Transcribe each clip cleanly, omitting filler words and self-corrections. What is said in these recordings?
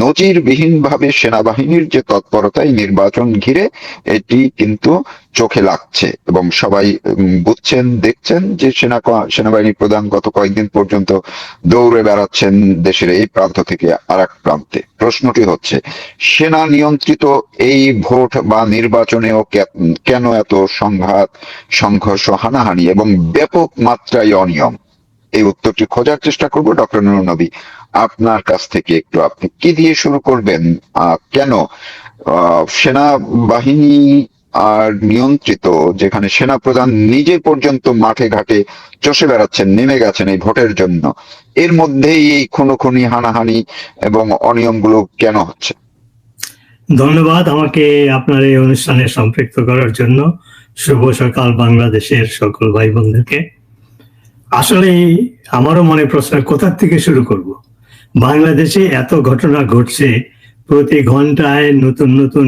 নজিরবিহীনভাবে সেনাবাহিনীর যে তৎপরতা এই নির্বাচন ঘিরে, এটি কিন্তু চোখে লাগছে এবং সবাই বুঝছেন, দেখছেন যে সেনাবাহিনী প্রধান গত কয়েকদিন পর্যন্ত দৌড়ে বেড়াচ্ছেন দেশের এই প্রান্ত থেকে আর এক প্রান্তে। প্রশ্নটি হচ্ছে, সেনা নিয়ন্ত্রিত এই ভোট বা নির্বাচনেও কেন এত সংঘাত, সংঘর্ষ, হানাহানি এবং ব্যাপক মাত্রায় অনিয়ম? এই উত্তরটি খোঁজার চেষ্টা করব। ডক্টর নুরুন নবী, আপনার কাছ থেকে একটু, আপনি কি দিয়ে শুরু করবেন? কেন সেনাবাহিনী আর নিয়ন্ত্রিত, যেখানে সেনা প্রধান নিজে পর্যন্ত মাঠে ঘাটে চষে বেড়াচ্ছেন, নেমে গেছেন এই ভোটের জন্য, এর মধ্যেই এই খুনোখুনি, হানাহানি এবং অনিয়মগুলো কেন হচ্ছে? ধন্যবাদ আমাকে আপনার এই অনুষ্ঠানে সম্পৃক্ত করার জন্য। শুভ সকাল বাংলাদেশের সকল ভাই বোনদেরকে। আসলে আমারও মনে প্রশ্ন, কোথা থেকে শুরু করব? বাংলাদেশে এত ঘটনা ঘটছে, প্রতি ঘন্টায় নতুন নতুন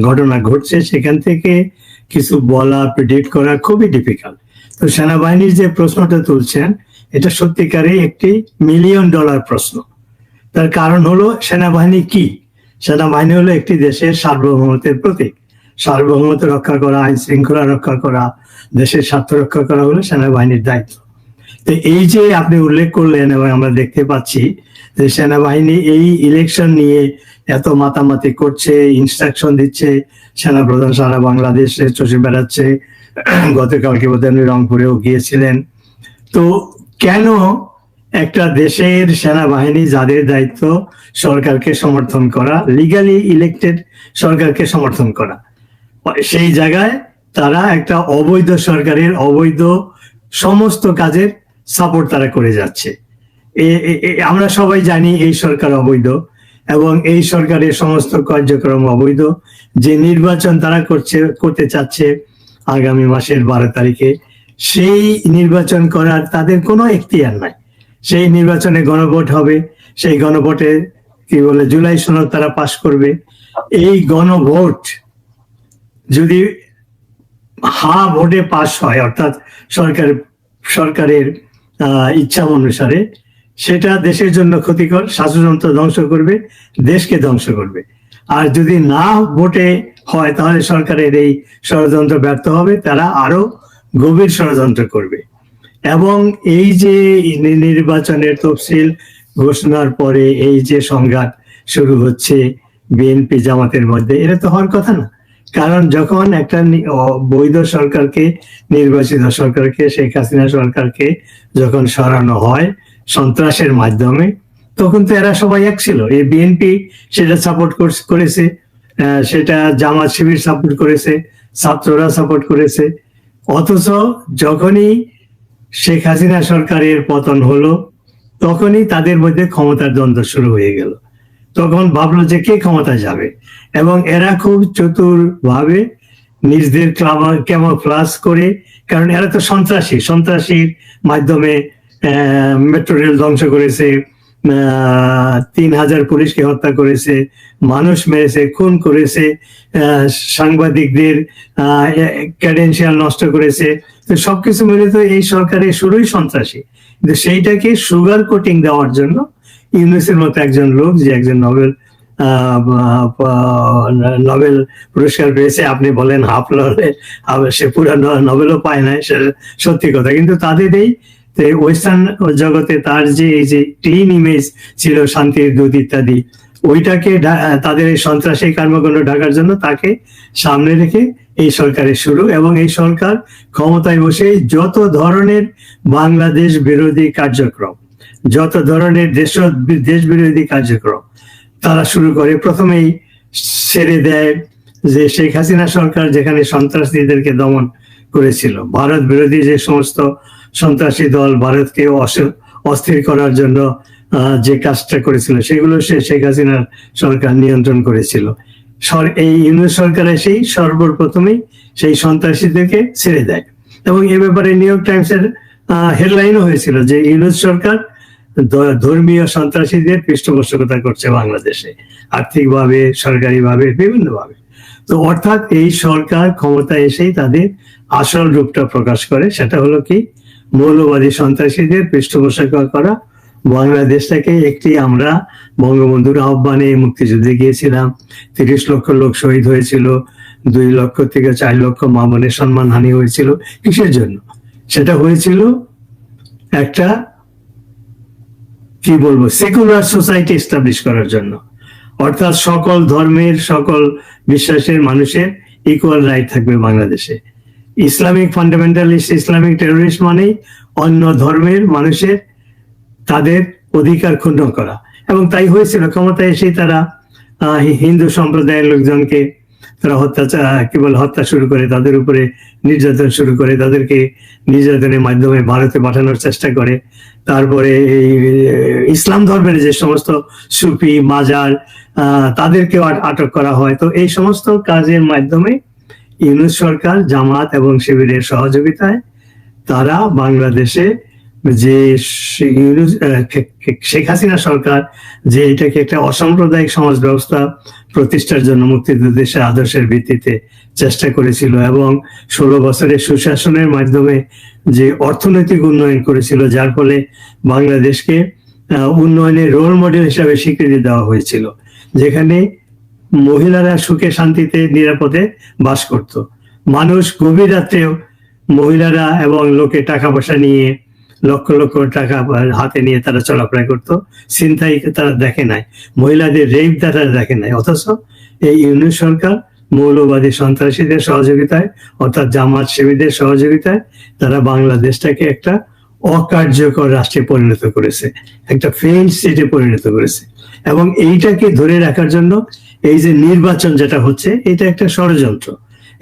ঘটনা ঘটছে, সেখান থেকে কিছু বলা, প্রেডিক্ট করা খুবই ডিফিকাল্ট। তো সেনাবাহিনীর যে প্রশ্নটা তুলছেন, এটা সত্যিকারই একটি $1,000,000 প্রশ্ন। তার কারণ হলো, সেনাবাহিনী কি? সেনাবাহিনী হলো একটি দেশের সার্বভৌমত্বের প্রতীক। সার্বভৌমত্ব রক্ষা করা, আইন শৃঙ্খলা রক্ষা করা, দেশের স্বার্থ রক্ষা করা হলো সেনাবাহিনীর দায়িত্ব। তো এই যে আপনি উল্লেখ করলেন এবং আমরা দেখতে পাচ্ছি যে সেনাবাহিনী এই ইলেকশন নিয়ে এত মাতামাতি করছে, ইনস্ট্রাকশন দিচ্ছে, সেনাপ্রধান সারা বাংলাদেশে চষে বেড়াচ্ছে। গতকালকে বোধহয় রংপুরেও গিয়েছিলেন। তো কেন একটা দেশের সেনাবাহিনী, যাদের দায়িত্ব সরকারকে সমর্থন করা, লিগালি ইলেক্টেড সরকারকে সমর্থন করা, সেই জায়গায় তারা একটা অবৈধ সরকারের অবৈধ সমস্ত কাজের সাপোর্ট তারা করে যাচ্ছে? আমরা সবাই জানি এই সরকার অবৈধ এবং এই সরকারের সমস্ত কার্যক্রম অবৈধ। যে নির্বাচন তারা করতে চাচ্ছে আগামী মাসের 12 তারিখে, সেই নির্বাচন করার তাদের কোনো এখতিয়ার নাই। সেই নির্বাচনে গণভোট হবে, সেই গণভোটে কি বলে জুলাই সনদ তারা পাশ করবে। এই গণভোট যদি ভোটে পাশ হয়, অর্থাৎ সরকারের ইচ্ছা অনুসারে, সেটা দেশের জন্য ক্ষতিকর, শাসনতন্ত্র ধ্বংস করবে, দেশকে ধ্বংস করবে। আর যদি না ভোটে হয়, তাহলে সরকারের এই ষড়যন্ত্র ব্যর্থ হবে, তারা আরো গভীর ষড়যন্ত্র করবে। এবং এই যে নির্বাচনের তফসিল ঘোষণার পরে এই যে সংঘাত শুরু হচ্ছে বিএনপি জামাতের মধ্যে, এটা তো হওয়ার কথা না। কারণ যখন একটা বৈধ সরকারকে, নির্বাচিত সরকারকে, শেখ হাসিনা সরকারকে যখন সরানো হয় সন্ত্রাসের মাধ্যমে, তখন তো এরা সবাই এক ছিল। এই বিএনপি সেটা সাপোর্ট করেছে, সেটা জামাত শিবির সাপোর্ট করেছে, ছাত্ররা সাপোর্ট করেছে। অথচ যখনই শেখ হাসিনা সরকারের পতন হলো, তখনই তাদের মধ্যে ক্ষমতার দ্বন্দ্ব শুরু হয়ে গেল। তখন ভাবলো যে কে ক্ষমতায় যাবে, এবং এরা খুব চতুর ভাবে নিজেদের ক্যামোফ্লেজ করে, কারণ এরা তো সন্ত্রাসীর মাধ্যমে মেট্রো রেল ধ্বংস করেছে, 3,000 পুলিশকে হত্যা করেছে, মানুষ মেরেছে, খুন করেছে, সাংবাদিকদের ক্রেডেনশিয়াল নষ্ট করেছে। তো সবকিছু মিলে তো এই সরকারের শুরুই সন্ত্রাসী। কিন্তু সেইটাকে সুগার কোটিং দেওয়ার জন্য ইউনূসের মতো একজন লোক, যে একজন নোবেল পুরস্কার পেয়েছে, আপনি বলেন হাফ লড়ে, সে পুরো নোবেলও পায় না, সে সত্যি কথা। কিন্তু তাদের এই ওয়েস্টার্ন জগতে তার যে এই যে ক্লিন ইমেজ ছিল, শান্তির দূত ইত্যাদি, ওইটাকে তাদের এই সন্ত্রাসী কর্মকাণ্ড ঢাকার জন্য তাকে সামনে রেখে এই সরকারের শুরু। এবং এই সরকার ক্ষমতায় বসে যত ধরনের বাংলাদেশ বিরোধী কার্যক্রম, যত ধরনের দেশ বিরোধী কার্যক্রম তারা শুরু করে। প্রথমেই ছেড়ে দেয় যে শেখ হাসিনা সরকার যেখানে সন্ত্রাসীদেরকে দমন করেছিল, ভারত বিরোধী যে সমস্ত সন্ত্রাসী দল ভারতকে অস্থির করার জন্য যে কাজটা করেছিল, সেগুলো শেখ হাসিনার সরকার নিয়ন্ত্রণ করেছিল। এই ইউনূস সরকার এসেই সর্বপ্রথমেই সেই সন্ত্রাসীদেরকে ছেড়ে দেয়। এবং এ ব্যাপারে নিউ ইয়র্ক টাইমসের হেডলাইনও হয়েছিল যে ইউনূস সরকার ধর্মীয় সন্ত্রাসীদের পৃষ্ঠপোষকতা করছে বাংলাদেশে, আর্থিকভাবে, সরকারিভাবে, বিভিন্নভাবে। তো অর্থাৎ এই সরকার ক্ষমতায় এসেই তাদের আসল রূপটা প্রকাশ করে, সেটা হলো কি, মৌলবাদী সন্ত্রাসীদের পৃষ্ঠপোষকতা করা, বাংলাদেশটাকে একটি, আমরা বঙ্গবন্ধুর আহ্বানে মুক্তিযুদ্ধে গিয়েছিলাম, 30 লক্ষ লোক শহীদ হয়েছিল, 2 লক্ষ থেকে 4 লক্ষ মা বোনের সম্মানহানি হয়েছিল। কিসের জন্য? সেটা হয়েছিল একটা, কি বলবো, সেকুলার সোসাইটি এস্টাবলিশ করার জন্য। অর্থাৎ সকল ধর্মের, সকল বিশ্বাসের মানুষের ইকুয়াল রাইট থাকবে বাংলাদেশে। ইসলামিক ফান্ডামেন্টালিস্ট, ইসলামিক টেররিস্ট মানেই অন্য ধর্মের মানুষের তাদের অধিকার ক্ষুণ্ণ করা। এবং তাই হয়েছিল। ক্ষমতায় এসেই তারা হিন্দু সম্প্রদায়ের লোকজনকে তারা হত্যা শুরু করে, তাদের উপরে নির্যাতন শুরু করে, তাদেরকে নির্যাতনের মাধ্যমে ভারতে পাঠানোর চেষ্টা করে। তারপরে এই ইসলাম ধর্মের যে সমস্ত সুফি, মাজার, তাদেরকেও আটক করা হয়। তো এই সমস্ত কাজের মাধ্যমে ইউনূস সরকার, জামাত এবং শিবিরের সহযোগিতায় তারা বাংলাদেশে যে শেখ হাসিনা সরকার যে এটাকে একটা অসাম্প্রদায়িক সমাজ ব্যবস্থা প্রতিষ্ঠার জন্য মুক্তিযুদ্ধের আদর্শের ভিত্তিতে চেষ্টা করেছিল, এবং 16 বছরের সুশাসনের মাধ্যমে যে অর্থনৈতিক উন্নয়ন করেছিল, যার ফলে বাংলাদেশকে উন্নয়নের রোল মডেল হিসাবে স্বীকৃতি দেওয়া হয়েছিল, যেখানে মহিলারা সুখে শান্তিতে নিরাপদে বাস করত। মানুষ গভীর রাত্রেও মহিলারা এবং লোকে টাকা পয়সা নিয়ে, লক্ষ লক্ষ টাকা হাতে নিয়ে তারা চলাফেরা করতো। ছিনতাই তারা দেখে নাই, মহিলাদের রেপ তারা দেখে নাই। অথচ এই ইউনূস সরকার মৌলবাদী সন্ত্রাসীদের সহযোগিতায়, অর্থাৎ জামাত শিবিরদের সহযোগিতায় তারা বাংলাদেশটাকে একটা অকার্যকর রাষ্ট্রে পরিণত করেছে, একটা ফেইল্ড স্টেটে পরিণত করেছে। এবং এইটাকে ধরে রাখার জন্য এই যে নির্বাচন যেটা হচ্ছে, এটা একটা ষড়যন্ত্র,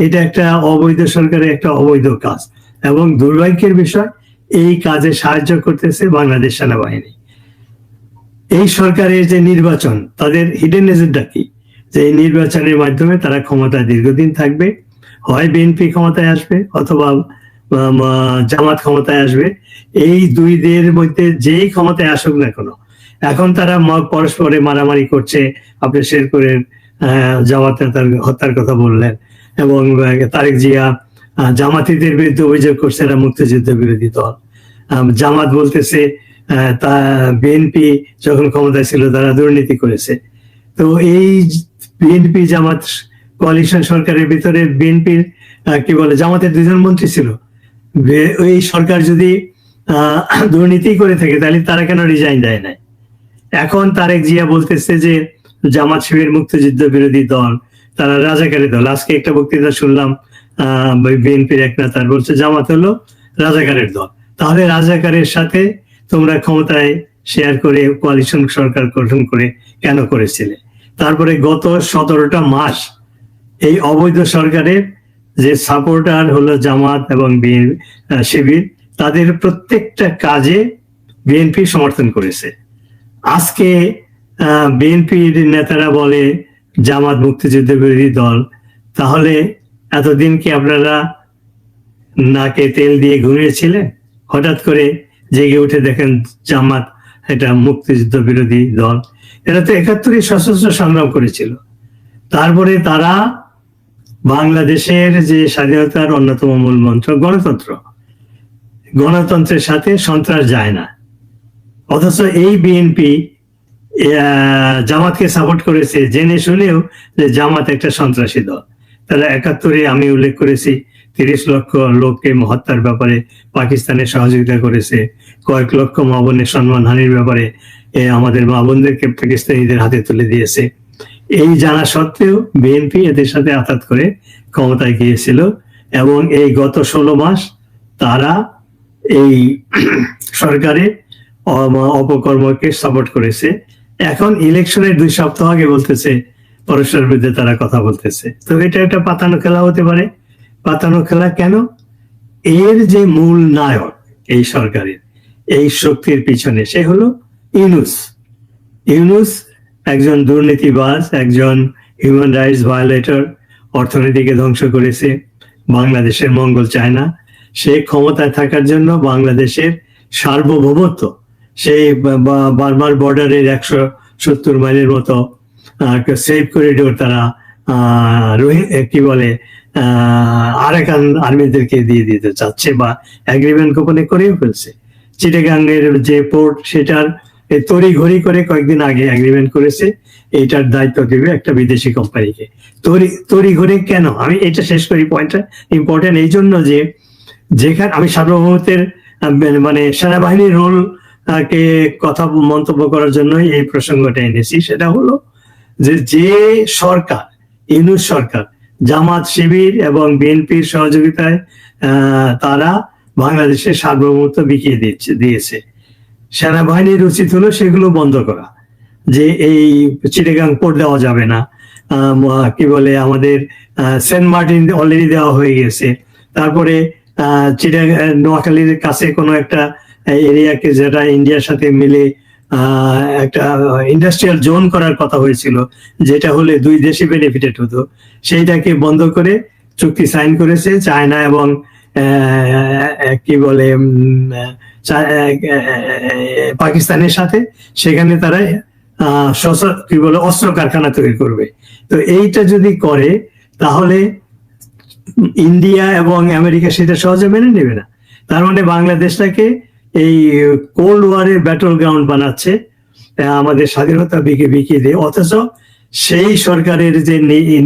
এটা একটা অবৈধ সরকারের একটা অবৈধ কাজ। এবং দুর্ভাগ্যের বিষয়, এই কাজে সাহায্য করতেছে বাংলাদেশ সেনাবাহিনী। এই সরকারের যে নির্বাচন, তাদের হিডেন এজেন্ডা কি? যে এই নির্বাচনের মাধ্যমে তারা ক্ষমতায় দীর্ঘদিন থাকবে, হয় বিএনপি ক্ষমতায় আসবে অথবা জামাত ক্ষমতায় আসবে। এই দুই দের মধ্যে যেই ক্ষমতায় আসুক না কেন, এখন তারা পরস্পরে মারামারি করছে। আপনি শের করে জামাতে তার হত্যার কথা বললেন, এবং তারেক জিয়া জামাতিদের বিরুদ্ধে অভিযোগ করছে এরা মুক্তিযুদ্ধ বিরোধী দল। জামাত বলতেছে তা বিএনপি যখন ক্ষমতায় ছিল তারা দুর্নীতি করেছে। তো এই বিএনপি জামাত কোয়ালিশন সরকারের ভিতরে বিএনপির কি বলে, জামাতের 2 জন মন্ত্রী ছিল। ওই সরকার যদি দুর্নীতি করে থাকে তাহলে তারা কেন রিজাইন দেয় নাই? এখন তারেক জিয়া বলতেছে যে জামাত শিবির মুক্তিযুদ্ধ বিরোধী দল, তারা রাজাকারী দল। আজকে একটা বক্তৃতা শুনলাম বিএনপির এক নেতা বলছে জামাত হলো রাজাকারের দল। তাহলে রাজাকারের সাথে তোমরা ক্ষমতায় শেয়ার করে কোয়ালিশন সরকার গঠন করে কেন করেছিলে? তারপরে গত 17টা মাস এই অবৈধ সরকারের যে সাপোর্টার হলো জামাত এবং শিবির, তাদের প্রত্যেকটা কাজে বিএনপি সমর্থন করেছে। আজকে বিএনপির নেতারা বলে জামাত মুক্তিযুদ্ধ বিরোধী দল। তাহলে এতদিন কি আপনারা নাকে তেল দিয়ে ঘুমিয়েছিলেন? হঠাৎ করে জেগে উঠে দেখেন জামাত এটা মুক্তিযুদ্ধ বিরোধী দল। এরা তো 71 সশস্ত্র সংগ্রাম করেছিল। তারপরে তারা বাংলাদেশের যে স্বাধীনতার অন্যতম মূল মন্ত্র গণতন্ত্র, গণতন্ত্রের সাথে সন্ত্রাস যায় না। অথচ এই বিএনপি জামাতকে সাপোর্ট করেছে জেনে শুনেও যে জামাত একটা সন্ত্রাসী দল। তারা 71-এ আমি উল্লেখ করেছি 30 লক্ষ লোককে হত্যার ব্যাপারে পাকিস্তানের সহযোগিতা করেছে, কয়েক লক্ষ মা বোনের সম্মানহানির ব্যাপারে আমাদের মা বোনদেরকে পাকিস্তানিদের হাতে তুলে দিয়েছে। এই জানা সত্ত্বেও বিএনপি এদের সাথে আঘাত করে ক্ষমতায় গিয়েছিল, এবং এই গত 16 মাস তারা এই সরকারের অপকর্মকে সাপোর্ট করেছে। এখন ইলেকশনের 2 সপ্তাহ আগে বলতেছে পরস্পরের বিরুদ্ধে তারা কথা বলতেছে। তো এটা একটা পাতানো খেলা হতে পারে। পাতানো খেলা কেন? এর যে মূল নায়ক এই সরকারের, এই শক্তির পিছনে, সে হলো ইউনূস। ইউনূস একজন দুর্নীতিবাজ, একজন হিউম্যান রাইটস ভায়োলেটর, অর্থনীতিকে ধ্বংস করেছে, বাংলাদেশের মঙ্গল চায় না। সে ক্ষমতায় থাকার জন্য বাংলাদেশের সার্বভৌমত্ব, সেই বার্মার বর্ডারের 170 মাইলের মতো সেফ করিডোর তারা কি বলে আরাকান আর্মিদেরকে দিয়ে দিতে চাচ্ছে, বা এগ্রিমেন্ট গোপনে করেও ফেলছে। চিটাগাং এর যে পোর্ট, সেটার এই তড়ি ঘড়ি করে কয়েকদিন আগে এগ্রিমেন্ট করেছে এইটার দায়িত্ব দেবে একটা বিদেশি কোম্পানিকে। তড়ি ঘড়ি কেন, আমি এটা শেষ করি, পয়েন্টটা ইম্পর্টেন্ট এই জন্য যে যেখানে আমি সার্বভৌমত্বের মানে সেনাবাহিনীর রোল কে কথা মন্তব্য করার জন্য এই প্রসঙ্গটা এনেছি। সেটা হলো যে সরকার, ইউনূস সরকার, জামাত শিবির এবং বিএনপির সহযোগিতায় তারা বাংলাদেশের সার্বভৌমত্ব বিকিয়ে দিয়েছে, সেনাবাহিনীর উচিত হলো সেগুলো বন্ধ করা। যে এই চিটাগাং পোর্ট দেওয়া যাবে না, কি বলে আমাদের সেন্ট মার্টিন অলরেডি দেওয়া হয়ে গেছে, তারপরে নোয়াখালীর কাছে কোনো একটা এরিয়াকে যেটা ইন্ডিয়ার সাথে মিলে একটা ইন্ডাস্ট্রিয়াল জোন করার কথা হয়েছিল, যেটা হলে দুই দেশে বেনিফিটেড হতো, সেইটাকে বন্ধ করে চুক্তি সাইন করেছে চায়না এবং কি বলে পাকিস্তানের সাথে। সেখানে তারা কি বলে অস্ত্র কারখানা তৈরি করবে। তো এইটা যদি করে তাহলে ইন্ডিয়া এবং আমেরিকা সেটা সহজে মেনে নেবে না। তার মানে বাংলাদেশটাকে এই কোল্ড ওয়ারের ব্যাটল গ্রাউন্ড বানাচ্ছে আমাদের স্বাধীনতা বিকিয়ে দিয়ে, অথচ সেই সরকারের যে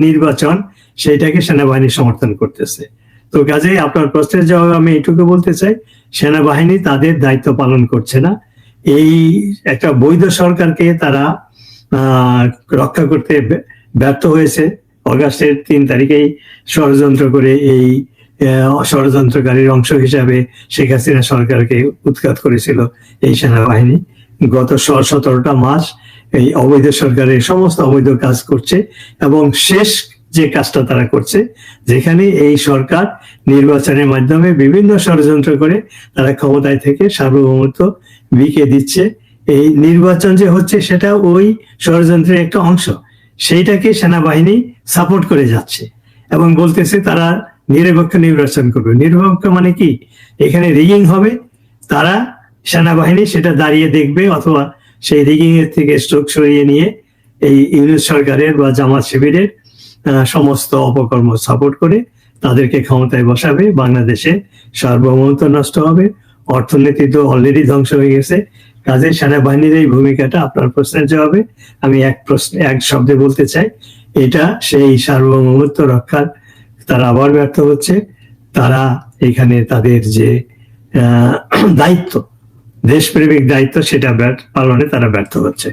নির্বাচন সেইটাকে সেনাবাহিনী সমর্থন করতেছে। তো কাজেই আপনার প্রশ্নের জবাবে আমি এইটুকু বলতে চাই, সেনাবাহিনী তাদের দায়িত্ব পালন করছে না। এই একটা বৈধ সরকারকে তারা রক্ষা করতে ব্যর্থ হয়েছে। অগাস্টের 3 তারিখেই ষড়যন্ত্র করে এই ষড়যন্ত্রকারীর অংশ হিসাবে শেখ হাসিনা সরকারকে উৎখাত করেছিল এই সেনাবাহিনী। গত 17টা মাস এই অবৈধ সরকারের সমস্ত অবৈধ কাজ করছে, এবং শেষ যে কাজটা তারা করছে, যেখানে এই সরকার নির্বাচনের মাধ্যমে বিভিন্ন ষড়যন্ত্র করে তারা ক্ষমতায় থেকে সার্বভৌমত্ব বিকিয়ে দিচ্ছে। এই নির্বাচন যে হচ্ছে সেটা ওই ষড়যন্ত্রের একটা অংশ, সেইটাকে সেনাবাহিনী সাপোর্ট করে যাচ্ছে এবং বলতেছে তারা নিরপেক্ষ নির্বাচন করবে। নিরপেক্ষ মানে কি, এখানে রিগিং হবে, তারা সেনাবাহিনী সেটা দাঁড়িয়ে দেখবে, অথবা সেই রিগিং এর থেকে স্ট্রোক সরিয়ে নিয়ে এই ইউনূস সরকারের বা জামাত শিবিরের সমস্ত অপকর্ম সাপোর্ট করে তাদেরকে ক্ষমতায় বসাবে। বাংলাদেশে সার্বভৌমত্ব নষ্ট হবে, অর্থনীতি তো অলরেডি ধ্বংস হয়ে গেছে। কাজে সেনাবাহিনীর এই ভূমিকাটা, আপনার প্রশ্নের জবাবে আমি এক শব্দে বলতে চাই, এটা সেই সার্বভৌমত্ব রক্ষার তারা আবার ব্যর্থ হচ্ছে। তারা এখানে তাদের যে দায়িত্ব, দেশপ্রেমিক দায়িত্ব, সেটা পালনে তারা ব্যর্থ হচ্ছে।